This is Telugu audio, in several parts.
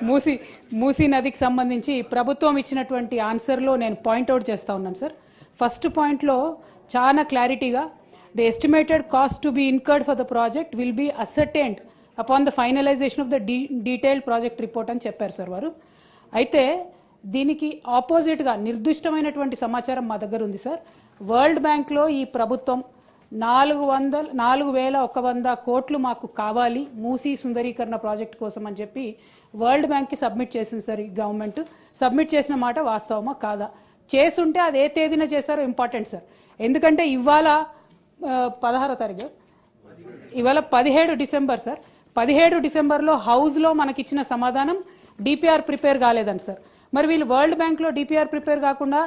మూసీ మూసీ నదికి సంబంధించి ప్రభుత్వం ఇచ్చినటువంటి ఆన్సర్లో నేను పాయింట్అవుట్ చేస్తా ఉన్నాను సార్. ఫస్ట్ పాయింట్లో చాలా క్లారిటీగా the estimated cost to be incurred for the project will be ascertained upon the finalisation of the detailed project report అని చెప్పారు సార్ వారు. అయితే దీనికి ఆపోజిట్గా నిర్దిష్టమైనటువంటి సమాచారం మా దగ్గర ఉంది సార్. వరల్డ్ బ్యాంక్లో ఈ ప్రభుత్వం 4,100 కోట్లు మాకు కావాలి మూసీ సుందరీకరణ ప్రాజెక్ట్ కోసం అని చెప్పి వరల్డ్ బ్యాంక్కి సబ్మిట్ చేసింది సార్. ఈ గవర్నమెంట్ సబ్మిట్ చేసిన మాట వాస్తవమా కాదా? చేసుంటే అది ఏ తేదీన చేశారో ఇంపార్టెంట్ సార్. ఎందుకంటే ఇవాళ 16వ తారీఖు, ఇవాళ 17 డిసెంబర్ సార్. 17 డిసెంబర్లో హౌస్లో మనకిచ్చిన సమాధానం డిపిఆర్ ప్రిపేర్ కాలేదని సార్. మరి వీళ్ళు వరల్డ్ బ్యాంక్లో డిపిఆర్ ప్రిపేర్ కాకుండా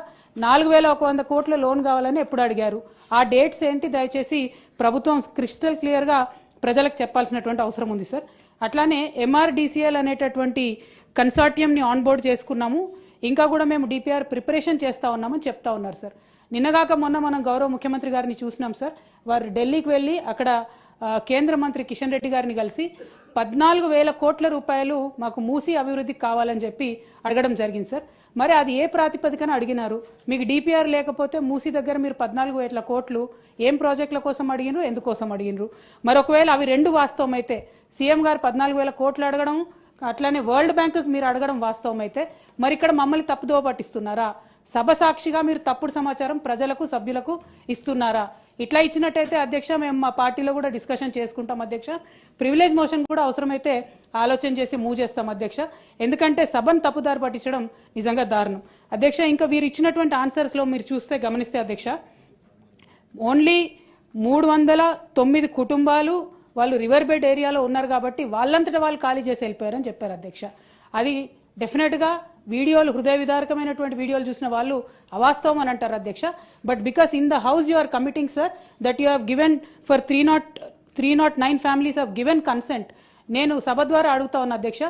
4,100 కోట్ల లోన్ కావాలని ఎప్పుడు అడిగారు? ఆ డేట్స్ ఏంటి దయచేసి ప్రభుత్వం క్రిస్టల్ క్లియర్గా ప్రజలకు చెప్పాల్సినటువంటి అవసరం ఉంది సార్. అట్లానే ఎంఆర్డిసిఎల్ అనేటటువంటి కన్సార్టియంని ఆన్బోర్డ్ చేసుకున్నాము, ఇంకా కూడా మేము డిపిఆర్ ప్రిపరేషన్ చేస్తూ ఉన్నామని చెప్తా ఉన్నారు సార్. నిన్నగాక మొన్న మనం గౌరవ ముఖ్యమంత్రి గారిని చూసినాం సార్. వారు ఢిల్లీకి వెళ్ళి అక్కడ కేంద్ర మంత్రి కిషన్ రెడ్డి గారిని కలిసి 14,000 కోట్ల రూపాయలు మాకు మూసీ అభివృద్ధికి కావాలని చెప్పి అడగడం జరిగింది సార్. మరి అది ఏ ప్రాతిపదికన అడిగినారు? మీకు డిపిఆర్ లేకపోతే మూసీ దగ్గర మీరు 14,000 కోట్లు ఏం ప్రాజెక్టుల కోసం అడిగినరు, ఎందుకోసం అడిగినరు? మరి ఒకవేళ అవి రెండు వాస్తవం అయితే సీఎం గారు 14,000 కోట్లు అడగడం, అట్లానే వరల్డ్ బ్యాంకుకి మీరు అడగడం వాస్తవం అయితే మరి ఇక్కడ మమ్మల్ని తప్పుదోవ పట్టిస్తున్నారా? సభ సాక్షిగా మీరు తప్పుడు సమాచారం ప్రజలకు సభ్యులకు ఇస్తున్నారా? ఇట్లా ఇచ్చినట్టయితే అధ్యక్ష మేము మా పార్టీలో కూడా డిస్కషన్ చేసుకుంటాం అధ్యక్ష. ప్రివిలేజ్ మోషన్ కూడా అవసరమైతే ఆలోచన చేసి మూవ్ చేస్తాం అధ్యక్ష. ఎందుకంటే సభను తప్పుదారి పట్టించడం నిజంగా దారుణం అధ్యక్ష. ఇంకా వీరు ఇచ్చినటువంటి ఆన్సర్స్లో మీరు చూస్తే గమనిస్తే అధ్యక్ష, ఓన్లీ 309 కుటుంబాలు వాళ్ళు రివర్ బెడ్ ఏరియాలో ఉన్నారు కాబట్టి వాళ్ళంతటా వాళ్ళు ఖాళీ చేసి వెళ్ళిపోయారని చెప్పారు అధ్యక్ష. అది డెఫినెట్గా వీడియోలు హృదయ విదారకమైనటువంటి వీడియోలు చూసిన వాళ్ళు అవాస్తవం అని అంటారు అధ్యక్ష. But because in the house you are committing sir that you have given for 309 families have given consent. నేను సభ ద్వారా అడుగుతా ఉన్నా అధ్యక్ష,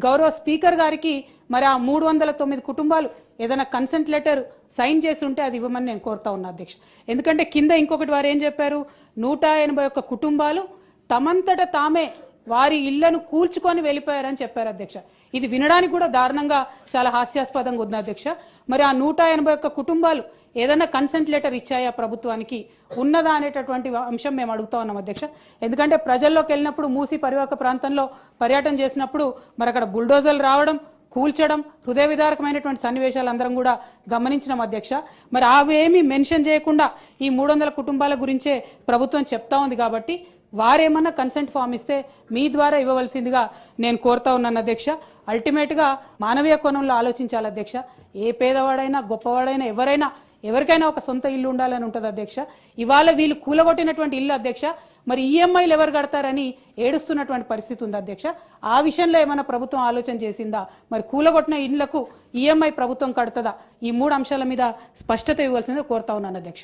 గౌరవ స్పీకర్ గారికి మరి ఆ 309 కుటుంబాలు ఏదైనా కన్సెంట్ లెటర్ సైన్ చేసి ఉంటే అది ఇవ్వమని నేను కోరుతా ఉన్నా అధ్యక్ష. ఎందుకంటే కింద ఇంకొకటి వారు ఏం చెప్పారు, 181 కుటుంబాలు తమంతట తామే వారి ఇళ్లను కూల్చుకొని వెళ్ళిపోయారని చెప్పారు అధ్యక్ష. ఇది వినడానికి కూడా దారుణంగా చాలా హాస్యాస్పదంగా ఉంది అధ్యక్ష. మరి ఆ 181 కుటుంబాలు ఏదైనా కన్సెంట్ లెటర్ ఇచ్చాయా ప్రభుత్వానికి, ఉన్నదా అనేటటువంటి అంశం మేము అడుగుతా ఉన్నాం అధ్యక్ష. ఎందుకంటే ప్రజల్లోకి వెళ్ళినప్పుడు మూసీ పరివాహక ప్రాంతంలో పర్యటన చేసినప్పుడు మరి అక్కడ బుల్డోజర్లు రావడం, కూల్చడం, హృదయ విదారకమైనటువంటి సన్నివేశాలు అందరం కూడా గమనించినాం అధ్యక్ష. మరి అవేమీ మెన్షన్ చేయకుండా ఈ 300 కుటుంబాల గురించే ప్రభుత్వం చెప్తా ఉంది కాబట్టి వారేమన్నా కన్సెంట్ ఫామ్ ఇస్తే మీ ద్వారా ఇవ్వవలసిందిగా నేను కోరుతా ఉన్నాను అధ్యక్ష. అల్టిమేట్గా మానవీయ కోణంలో ఆలోచించాలి అధ్యక్ష. ఏ పేదవాడైనా గొప్పవాడైనా ఎవరికైనా ఒక సొంత ఇల్లు ఉండాలని ఉంటుంది అధ్యక్ష. ఇవాళ వీళ్ళు కూలగొట్టినటువంటి ఇల్లు అధ్యక్ష, మరి ఈఎంఐలు ఎవరు కడతారని ఏడుస్తున్నటువంటి పరిస్థితి ఉంది అధ్యక్ష. ఆ విషయంలో ఏమైనా ప్రభుత్వం ఆలోచన చేసిందా? మరి కూలగొట్టిన ఇళ్లకు ఈఎంఐ ప్రభుత్వం కడుతుందా? ఈ 3 అంశాల మీద స్పష్టత ఇవ్వాల్సిందిగా కోరుతా ఉన్నాను అధ్యక్ష.